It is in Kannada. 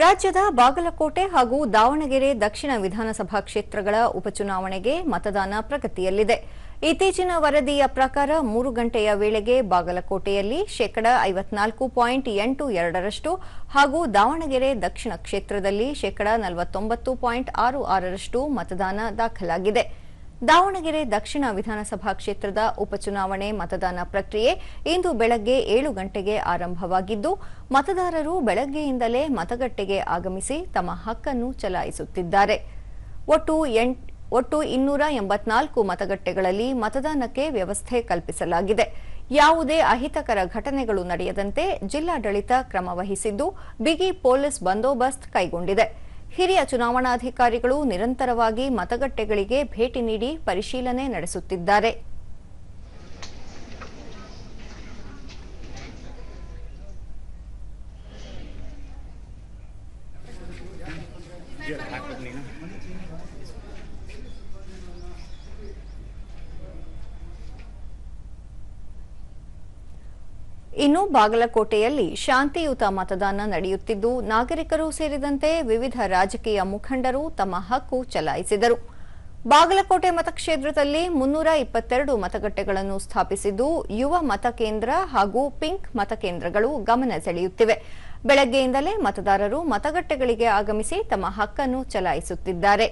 ರಾಜ್ಯದ ಬಾಗಲಕೋಟೆ ಹಾಗೂ ದಾವಣಗೆರೆ ದಕ್ಷಿಣ ವಿಧಾನಸಭಾ ಕ್ಷೇತ್ರಗಳ ಉಪಚುನಾವಣೆಗೆ ಮತದಾನ ಪ್ರಗತಿಯಲ್ಲಿದೆ. ಇತ್ತೀಚಿನ ವರದಿಯ ಪ್ರಕಾರ 3 ಗಂಟೆಯ ವೇಳೆಗೆ ಬಾಗಲಕೋಟೆಯಲ್ಲಿ 54.82% ಹಾಗೂ ದಾವಣಗೆರೆ ದಕ್ಷಿಣ ಕ್ಷೇತ್ರದಲ್ಲಿ 49.66% ಮತದಾನ ದಾಖಲಾಗಿದೆ. ದಾವಣಗೆರೆ ದಕ್ಷಿಣ ವಿಧಾನಸಭಾ ಕ್ಷೇತ್ರದ ಉಪಚುನಾವಣೆ ಮತದಾನ ಪ್ರಕ್ರಿಯೆ ಇಂದು ಬೆಳಗ್ಗೆ 7 ಗಂಟೆಗೆ ಆರಂಭವಾಗಿದ್ದು, ಮತದಾರರು ಬೆಳಗ್ಗೆಯಿಂದಲೇ ಮತಗಟ್ಟೆಗೆ ಆಗಮಿಸಿ ತಮ್ಮ ಹಕ್ಕನ್ನು ಚಲಾಯಿಸುತ್ತಿದ್ದಾರೆ. ಒಟ್ಟು 284 ಮತಗಟ್ಟೆಗಳಲ್ಲಿ ಮತದಾನಕ್ಕೆ ವ್ಯವಸ್ಥೆ ಕಲ್ಪಿಸಲಾಗಿದೆ. ಯಾವುದೇ ಅಹಿತಕರ ಘಟನೆಗಳು ನಡೆಯದಂತೆ ಜಿಲ್ಲಾಡಳಿತ ಕ್ರಮ ವಹಿಸಿದ್ದು, ಬಿಗಿ ಪೊಲೀಸ್ ಬಂದೋಬಸ್ತ್ ಕೈಗೊಂಡಿದೆ. ಹಿರಿಯ ಚುನಾವಣಾಧಿಕಾರಿಗಳು ನಿರಂತರವಾಗಿ ಮತಗಟ್ಟೆಗಳಿಗೆ ಭೇಟಿ ನೀಡಿ ಪರಿಶೀಲನೆ ನಡೆಸುತ್ತಿದ್ದಾರೆ. ಇನ್ನು ಬಾಗಲಕೋಟೆಯಲ್ಲಿ ಶಾಂತಿಯುತ ಮತದಾನ ನಡೆಯುತ್ತಿದ್ದು, ನಾಗರಿಕರು ಸೇರಿದಂತೆ ವಿವಿಧ ರಾಜಕೀಯ ಮುಖಂಡರು ತಮ್ಮ ಹಕ್ಕು ಚಲಾಯಿಸಿದರು. ಬಾಗಲಕೋಟೆ ಮತಕ್ಷೇತ್ರದಲ್ಲಿ 322 ಮತಗಟ್ಟೆಗಳನ್ನು ಸ್ಥಾಪಿಸಿದ್ದು, ಯುವ ಮತಕೇಂದ್ರ ಹಾಗೂ ಪಿಂಕ್ ಮತಕೇಂದ್ರಗಳು ಗಮನ ಸೆಳೆಯುತ್ತಿವೆ. ಬೆಳಗ್ಗೆಯಿಂದಲೇ ಮತದಾರರು ಮತಗಟ್ಟೆಗಳಿಗೆ ಆಗಮಿಸಿ ತಮ್ಮ ಹಕ್ಕನ್ನು ಚಲಾಯಿಸುತ್ತಿದ್ದಾರೆ.